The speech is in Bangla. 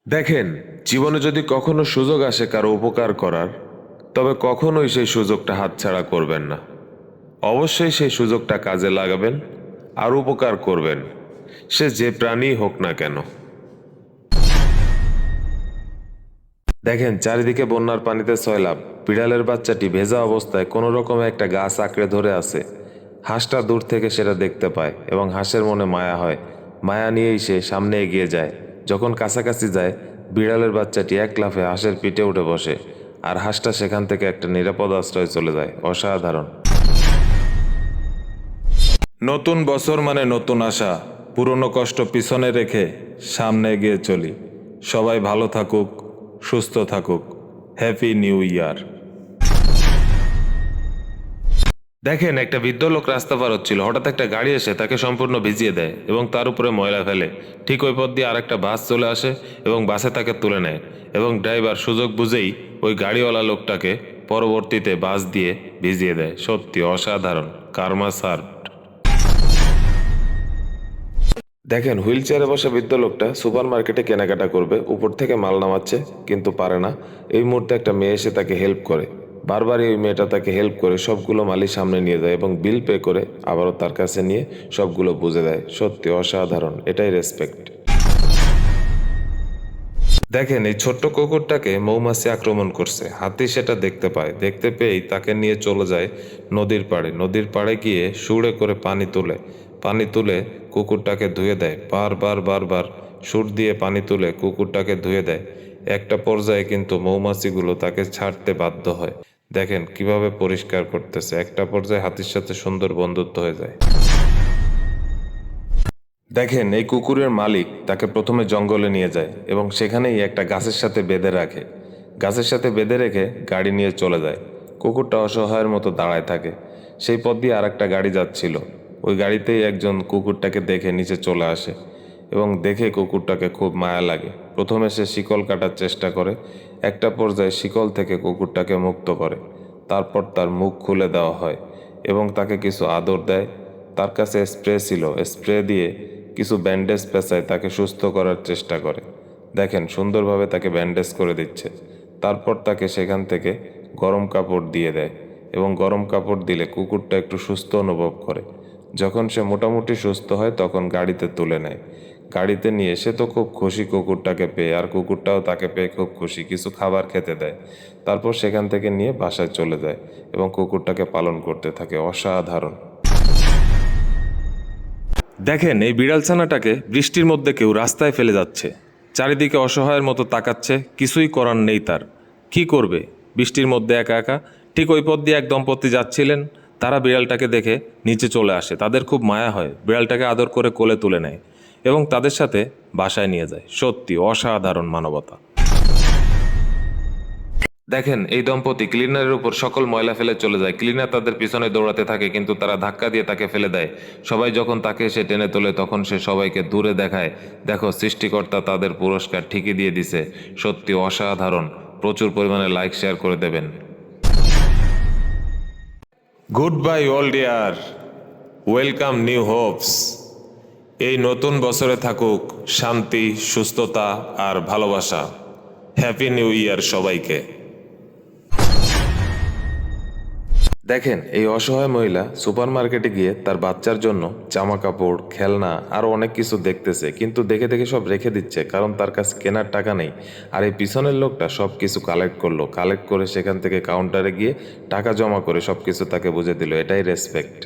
দেখেন, জীবনে যদি কখনো সুযোগ আসে কারো উপকার করার, তবে কখনোই সেই সুযোগটা হাতছাড়া করবেন না। অবশ্যই সেই সুযোগটা কাজে লাগাবেন আর উপকার করবেন, সে যে প্রাণীই হোক না কেন। দেখেন, চারিদিকে বন্যার পানিতে সয়লাব। বিড়ালের বাচ্চাটি ভেজা অবস্থায় কোনো রকমে একটা গাছ আঁকড়ে ধরে আছে। হাঁসটা দূর থেকে সেটা দেখতে পায় এবং হাঁসের মনে মায়া হয়। মায়া নিয়েই সে সামনে এগিয়ে যায়। যখন কাছাকাছি যায়, বিড়ালের বাচ্চাটি এক লাফে হাঁসের পিঠে উঠে বসে, আর হাঁসটা সেখান থেকে একটা নিরাপদ আশ্রয়ে চলে যায়। অসাধারণ। নতুন বছর মানে নতুন আশা। পুরনো কষ্ট পিছনে রেখে সামনে এগিয়ে চলি। সবাই ভালো থাকুক, সুস্থ থাকুক। Happy new year. দেখেন, একটা বৃদ্ধ লোক রাস্তা পার হচ্ছিল। হঠাৎ একটা গাড়ি এসে তাকে সম্পূর্ণ ভিজিয়ে দেয় এবং তার উপরে ময়লা ফেলে। ঠিক ওই পথ দিয়ে আরেকটা বাস চলে আসে এবং বাসে তাকে তুলে নেয়, এবং ড্রাইভার সুযোগ বুঝেই ওই গাড়িওয়ালা লোকটাকে পরবর্তীতে বাস দিয়ে ভিজিয়ে দেয়। সত্যি অসাধারণ। কার্মা সার্ভ। দেখেন, হুইল চেয়ারে বসা বৃদ্ধ লোকটা সুপার মার্কেটে কেনাকাটা করবে, উপর থেকে মাল নামাচ্ছে কিন্তু পারে না। এই মুহূর্তে একটা মেয়ে এসে তাকে হেল্প করে। বারবারই ওই মেয়েটা তাকে হেল্প করে সবগুলো মালই সামনে নিয়ে যায় এবং বিল পে করে আবারও তার কাছে নিয়ে সবগুলো বুঝে দেয়। সত্যি অসাধারণ। এটাই রেসপেক্ট। দেখেন, এই ছোট্ট কুকুরটাকে মৌমাছি আক্রমণ করছে। হাতি সেটা দেখতে পায়। দেখতে পেয়েই তাকে নিয়ে চলে যায় নদীর পাড়ে। নদীর পাড়ে গিয়ে সুড়ে করে পানি তুলে কুকুরটাকে ধুয়ে দেয়। বারবার বারবার সুর দিয়ে পানি তুলে কুকুরটাকে ধুয়ে দেয়। একটা পর্যায়ে কিন্তু মৌমাছিগুলো তাকে ছাড়তে বাধ্য হয়। দেখেন কিভাবে পরিষ্কার করতেছে। একটা পর্যায়ে হাতির সাথে সুন্দর বন্ধুত্ব হয়ে যায়। দেখেন, এই কুকুরের মালিক তাকে প্রথমে জঙ্গলে নিয়ে যায় এবং সেখানেই একটা গাছের সাথে বেঁধে রাখে। গাছের সাথে বেঁধে রেখে গাড়ি নিয়ে চলে যায়। কুকুরটা অসহায়ের মতো দাঁড়ায় থাকে। সেই পথ দিয়ে আরেকটা গাড়ি যাচ্ছিল। ওই গাড়িতেই একজন কুকুরটাকে দেখে নিচে চলে আসে এবং দেখে কুকুরটাকে খুব মায়া লাগে। প্রথমে সে শিকল কাটার চেষ্টা করে। একটা পর্যায়ে শিকল থেকে কুকুরটাকে মুক্ত করে। তারপর তার মুখ খুলে দেওয়া হয় এবং তাকে কিছু আদর দেয়। তার কাছে স্প্রে ছিল। স্প্রে দিয়ে কিছু ব্যান্ডেজ পেঁচায় তাকে সুস্থ করার চেষ্টা করে। দেখেন, সুন্দরভাবে তাকে ব্যান্ডেজ করে দিচ্ছে। তারপর তাকে সেখান থেকে গরম কাপড় দিয়ে দেয় এবং গরম কাপড় দিলে কুকুরটা একটু সুস্থ অনুভব করে। যখন সে মোটামুটি সুস্থ হয় তখন গাড়িতে তুলে নেয়। গাড়িতে নিয়ে সে তো খুব খুশি কুকুরটাকে পেয়ে, আর কুকুরটাও তাকে পেয়ে খুব খুশি। কিছু খাবার খেতে দেয়। তারপর সেখান থেকে নিয়ে বাসায় চলে যায় এবং কুকুরটাকে পালন করতে থাকে। অসাধারণ। দেখেন, এই বিড়াল ছানাটাকে বৃষ্টির মধ্যে কেউ রাস্তায় ফেলে যাচ্ছে। চারিদিকে অসহায়ের মতো তাকাচ্ছে। কিছুই করার নেই তার। কি করবে বৃষ্টির মধ্যে একা একা? ঠিক ওই পথ দিয়ে এক দম্পতি যাচ্ছিলেন। তারা বিড়ালটাকে দেখে নিচে চলে আসে। তাদের খুব মায়া হয়। বিড়ালটাকে আদর করে কোলে তুলে নেয় এবং তাদের সাথে বাসায় নিয়ে যায়। সত্যি অসাধারণ মানবতা। দেখেন, এই দম্পতি ক্লিনারের উপর সকল ময়লা ফেলে চলে যায়। ক্লিনার তাদের পিছনে দৌড়াতে থাকে কিন্তু তারা ধাক্কা দিয়ে তাকে ফেলে দেয়। সবাই যখন তাকে এসে টেনে তোলে তখন সে সবাইকে দূরে দেখায়। দেখো, সৃষ্টিকর্তা তাদের পুরস্কার ঠিকই দিয়ে দিছে। সত্যি অসাধারণ। প্রচুর পরিমাণে লাইক শেয়ার করে দেবেন। গুড বাই ওল্ড ইয়ার, ওয়েলকাম নিউ হোপস। এই নতুন বছরে থাকুক শান্তি, সুস্থতা আর ভালোবাসা। হ্যাপি নিউ ইয়ার সবাইকে। দেখেন, এই অসহায় মহিলা সুপার মার্কেটে গিয়ে তার বাচ্চার জন্য জামা কাপড়, খেলনা আরও অনেক কিছু দেখতেছে, কিন্তু দেখে দেখে সব রেখে দিচ্ছে, কারণ তার কাছে কেনার টাকা নেই। আর এই পিছনের লোকটা সব কিছু কালেক্ট করে সেখান থেকে কাউন্টারে গিয়ে টাকা জমা করে সব কিছু তাকে বুঝে দিল। এটাই রেসপেক্ট।